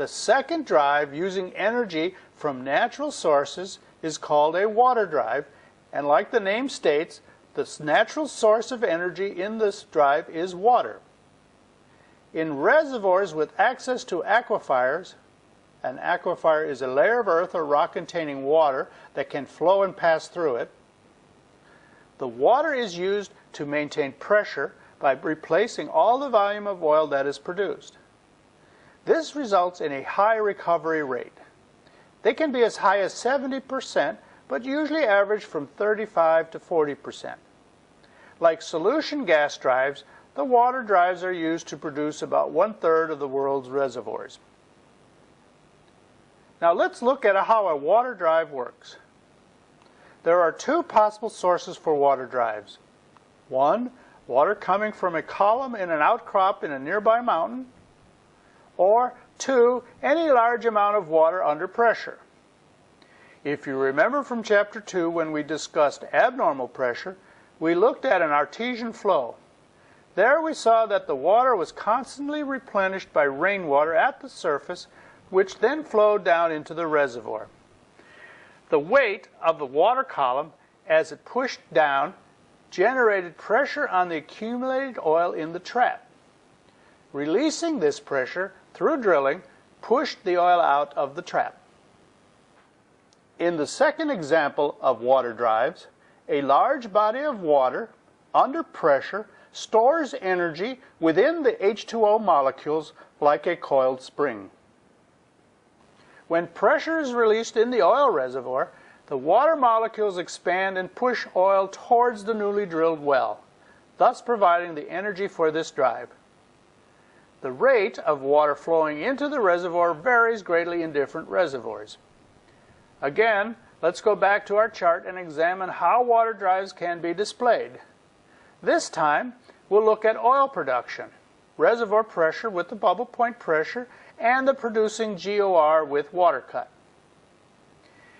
second drive using energy from natural sources is called a water drive, and like the name states, the natural source of energy in this drive is water. In reservoirs with access to aquifers, an aquifer is a layer of earth or rock containing water that can flow and pass through it. The water is used to maintain pressure by replacing all the volume of oil that is produced. This results in a high recovery rate. They can be as high as 70%, but usually average from 35 to 40%. Like solution gas drives, the water drives are used to produce about 1/3 of the world's reservoirs. Now let's look at how a water drive works. There are two possible sources for water drives. One, water coming from a column in an outcrop in a nearby mountain. Or two, any large amount of water under pressure. If you remember from Chapter 2 when we discussed abnormal pressure, we looked at an artesian flow. There we saw that the water was constantly replenished by rainwater at the surface, which then flowed down into the reservoir. The weight of the water column, as it pushed down, generated pressure on the accumulated oil in the trap. Releasing this pressure through drilling pushed the oil out of the trap. In the second example of water drives, a large body of water under pressure stores energy within the H2O molecules like a coiled spring. When pressure is released in the oil reservoir, the water molecules expand and push oil towards the newly drilled well, thus providing the energy for this drive. The rate of water flowing into the reservoir varies greatly in different reservoirs. Again, let's go back to our chart and examine how water drives can be displayed. This time, we'll look at oil production, reservoir pressure with the bubble point pressure, and the producing GOR with water cut.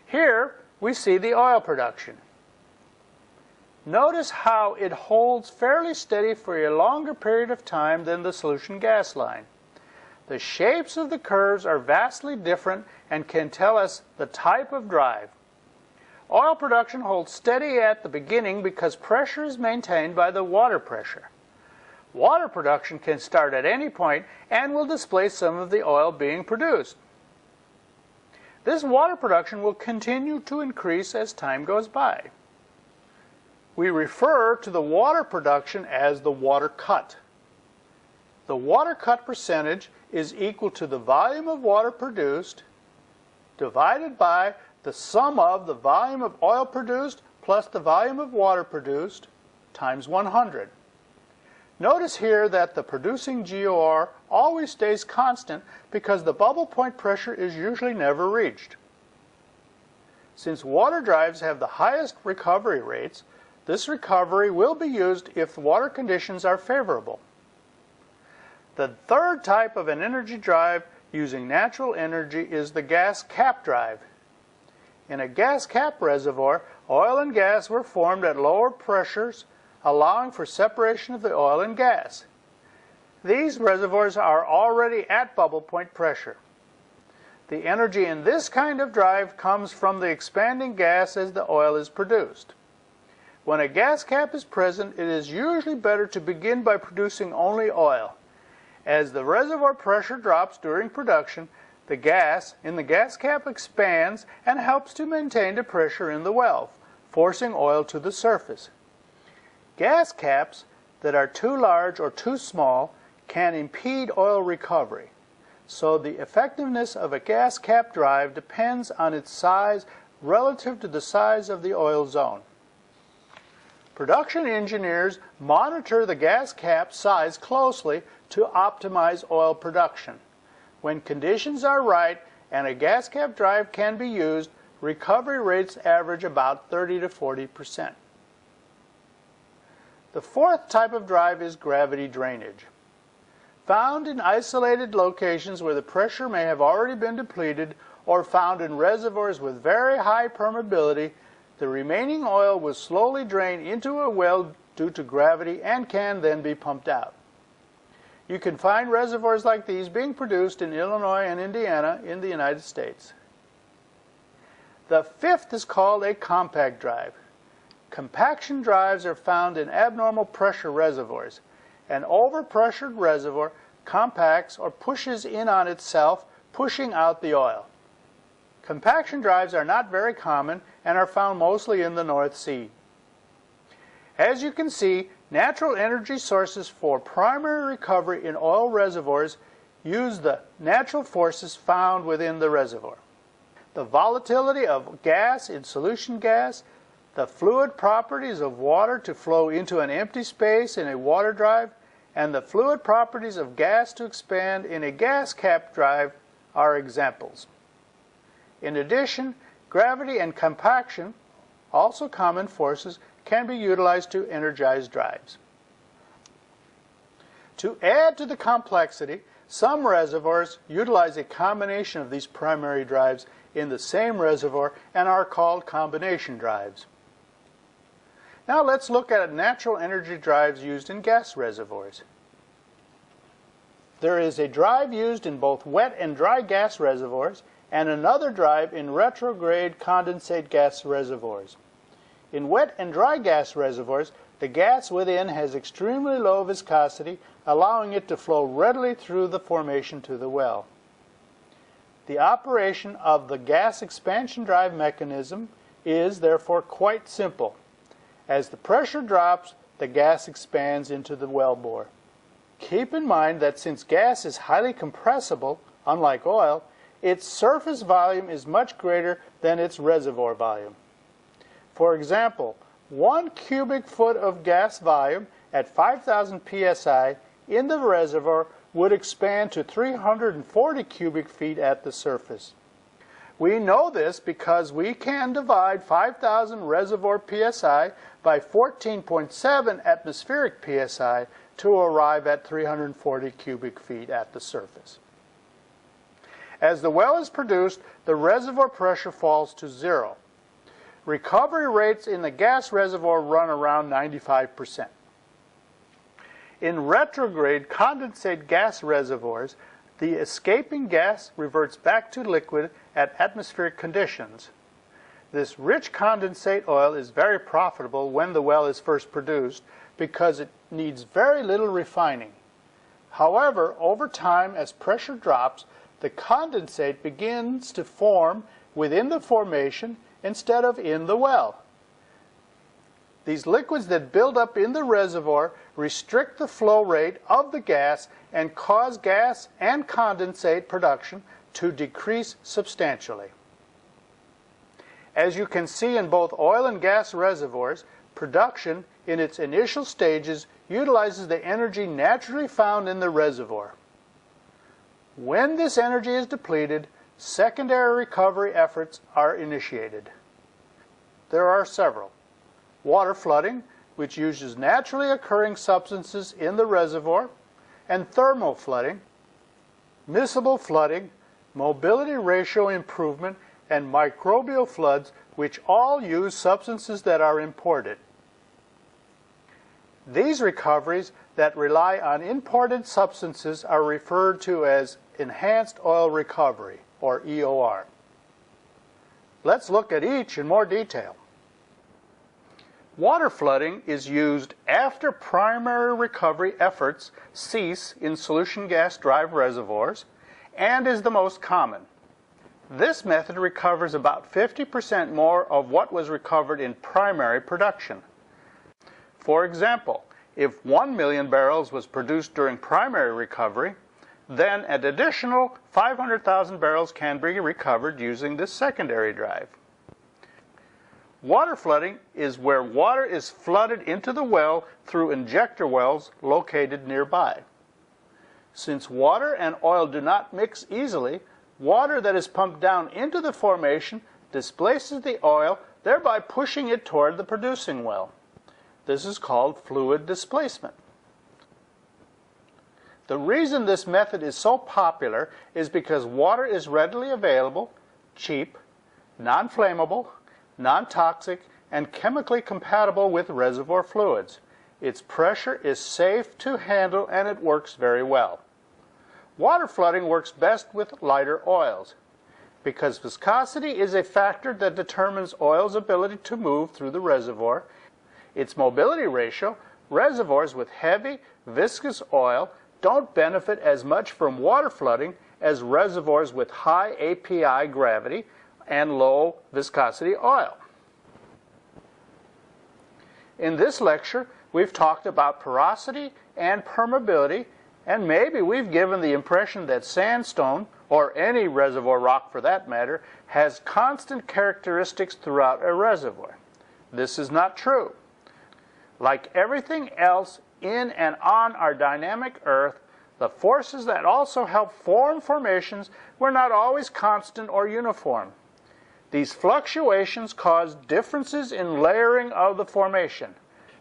Here, we see the oil production. Notice how it holds fairly steady for a longer period of time than the solution gas line. The shapes of the curves are vastly different and can tell us the type of drive. Oil production holds steady at the beginning because pressure is maintained by the water pressure. Water production can start at any point and will displace some of the oil being produced. This water production will continue to increase as time goes by. We refer to the water production as the water cut. The water cut percentage is equal to the volume of water produced divided by the sum of the volume of oil produced plus the volume of water produced times 100. Notice here that the producing GOR always stays constant because the bubble point pressure is usually never reached. Since water drives have the highest recovery rates, this recovery will be used if water conditions are favorable. The third type of an energy drive using natural energy is the gas cap drive. In a gas cap reservoir, oil and gas were formed at lower pressures, allowing for separation of the oil and gas. These reservoirs are already at bubble point pressure. The energy in this kind of drive comes from the expanding gas as the oil is produced. When a gas cap is present, it is usually better to begin by producing only oil. As the reservoir pressure drops during production, the gas in the gas cap expands and helps to maintain the pressure in the well, forcing oil to the surface. Gas caps that are too large or too small can impede oil recovery, so the effectiveness of a gas cap drive depends on its size relative to the size of the oil zone. Production engineers monitor the gas cap size closely to optimize oil production. When conditions are right and a gas cap drive can be used, recovery rates average about 30 to 40%. The fourth type of drive is gravity drainage. Found in isolated locations where the pressure may have already been depleted or found in reservoirs with very high permeability, the remaining oil will slowly drain into a well due to gravity and can then be pumped out. You can find reservoirs like these being produced in Illinois and Indiana in the United States. The fifth is called a compact drive. Compaction drives are found in abnormal pressure reservoirs. An overpressured reservoir compacts or pushes in on itself, pushing out the oil. Compaction drives are not very common and are found mostly in the North Sea. As you can see, natural energy sources for primary recovery in oil reservoirs use the natural forces found within the reservoir. The volatility of gas in solution gas, the fluid properties of water to flow into an empty space in a water drive, and the fluid properties of gas to expand in a gas cap drive are examples. In addition, gravity and compaction, also common forces, can be utilized to energize drives. To add to the complexity, some reservoirs utilize a combination of these primary drives in the same reservoir and are called combination drives. Now let's look at natural energy drives used in gas reservoirs. There is a drive used in both wet and dry gas reservoirs and another drive in retrograde condensate gas reservoirs. In wet and dry gas reservoirs, the gas within has extremely low viscosity, allowing it to flow readily through the formation to the well. The operation of the gas expansion drive mechanism is therefore quite simple. As the pressure drops, the gas expands into the wellbore. Keep in mind that since gas is highly compressible, unlike oil, its surface volume is much greater than its reservoir volume. For example, 1 cubic foot of gas volume at 5,000 psi in the reservoir would expand to 340 cubic feet at the surface. We know this because we can divide 5,000 reservoir psi by 14.7 atmospheric psi to arrive at 340 cubic feet at the surface. As the well is produced, the reservoir pressure falls to 0. Recovery rates in the gas reservoir run around 95%. In retrograde condensate gas reservoirs, the escaping gas reverts back to liquid at atmospheric conditions. This rich condensate oil is very profitable when the well is first produced because it needs very little refining. However, over time, as pressure drops, the condensate begins to form within the formation instead of in the well. These liquids that build up in the reservoir restrict the flow rate of the gas and cause gas and condensate production to decrease substantially. As you can see in both oil and gas reservoirs, production in its initial stages utilizes the energy naturally found in the reservoir. When this energy is depleted, secondary recovery efforts are initiated. There are several. Water flooding, which uses naturally occurring substances in the reservoir, and thermal flooding, miscible flooding, mobility ratio improvement, and microbial floods, which all use substances that are imported. These recoveries that rely on imported substances are referred to as enhanced oil recovery, or EOR. Let's look at each in more detail. Water flooding is used after primary recovery efforts cease in solution gas drive reservoirs and is the most common. This method recovers about 50% more of what was recovered in primary production. For example, if 1 million barrels was produced during primary recovery, then an additional 500,000 barrels can be recovered using this secondary drive. Water flooding is where water is flooded into the well through injector wells located nearby. Since water and oil do not mix easily, water that is pumped down into the formation displaces the oil, thereby pushing it toward the producing well. This is called fluid displacement. The reason this method is so popular is because water is readily available, cheap, non-flammable, non-toxic, and chemically compatible with reservoir fluids. Its pressure is safe to handle and it works very well. Water flooding works best with lighter oils. Because viscosity is a factor that determines oil's ability to move through the reservoir, its mobility ratio, reservoirs with heavy, viscous oil don't benefit as much from water flooding as reservoirs with high API gravity and low viscosity oil. In this lecture, we've talked about porosity and permeability, and maybe we've given the impression that sandstone, or any reservoir rock for that matter, has constant characteristics throughout a reservoir. This is not true. Like everything else in and on our dynamic Earth, the forces that also help form formations were not always constant or uniform. These fluctuations cause differences in layering of the formation.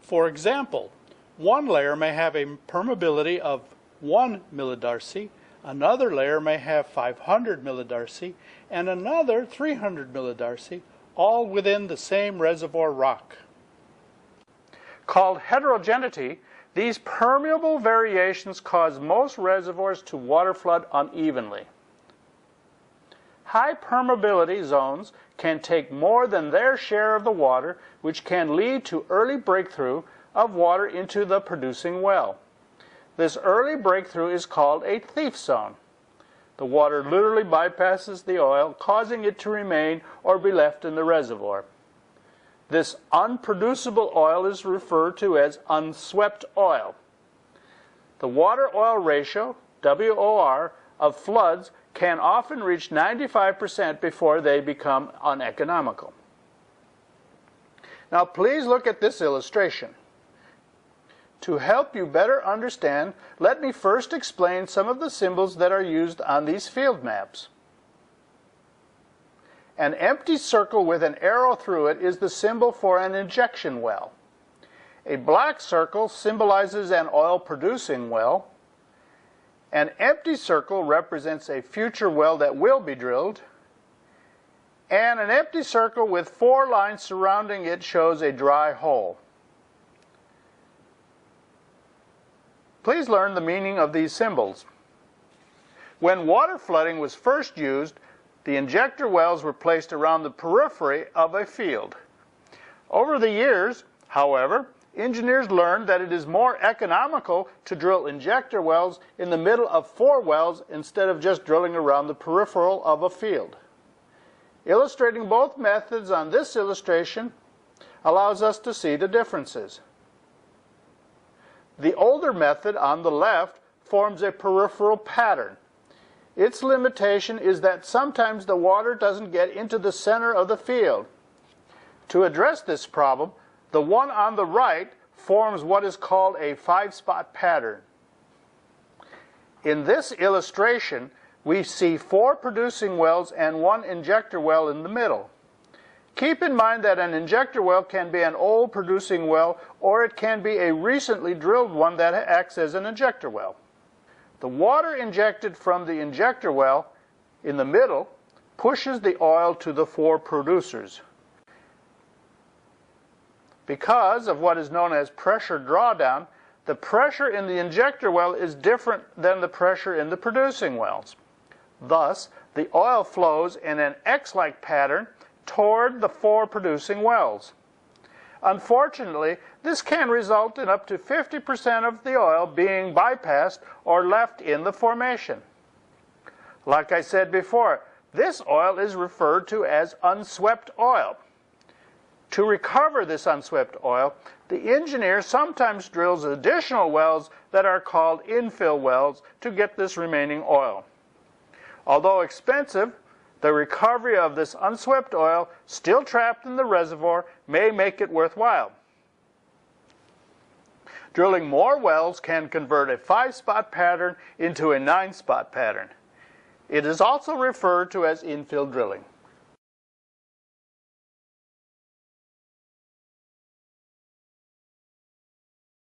For example, one layer may have a permeability of 1 millidarcy, another layer may have 500 millidarcy, and another 300 millidarcy, all within the same reservoir rock. Called heterogeneity, these permeable variations cause most reservoirs to water flood unevenly. High permeability zones can take more than their share of the water, which can lead to early breakthrough of water into the producing well. This early breakthrough is called a thief zone. The water literally bypasses the oil, causing it to remain or be left in the reservoir. This unproducible oil is referred to as unswept oil. The water-oil ratio, WOR, of floods can often reach 95% before they become uneconomical. Now please look at this illustration. To help you better understand, let me first explain some of the symbols that are used on these field maps. An empty circle with an arrow through it is the symbol for an injection well. A black circle symbolizes an oil-producing well. An empty circle represents a future well that will be drilled. And an empty circle with 4 lines surrounding it shows a dry hole. Please learn the meaning of these symbols. When water flooding was first used, the injector wells were placed around the periphery of a field. Over the years, however, engineers learned that it is more economical to drill injector wells in the middle of 4 wells instead of just drilling around the peripheral of a field. Illustrating both methods on this illustration allows us to see the differences. The older method on the left forms a peripheral pattern. Its limitation is that sometimes the water doesn't get into the center of the field. To address this problem, the one on the right forms what is called a 5-spot pattern. In this illustration, we see 4 producing wells and 1 injector well in the middle. Keep in mind that an injector well can be an old producing well, or it can be a recently drilled one that acts as an injector well. The water injected from the injector well in the middle pushes the oil to the 4 producers. Because of what is known as pressure drawdown, the pressure in the injector well is different than the pressure in the producing wells. Thus, the oil flows in an X-like pattern toward the 4 producing wells. Unfortunately, this can result in up to 50% of the oil being bypassed or left in the formation. Like I said before, this oil is referred to as unswept oil. To recover this unswept oil, the engineer sometimes drills additional wells that are called infill wells to get this remaining oil. Although expensive, the recovery of this unswept oil, still trapped in the reservoir, may make it worthwhile. Drilling more wells can convert a 5-spot pattern into a 9-spot pattern. It is also referred to as infill drilling.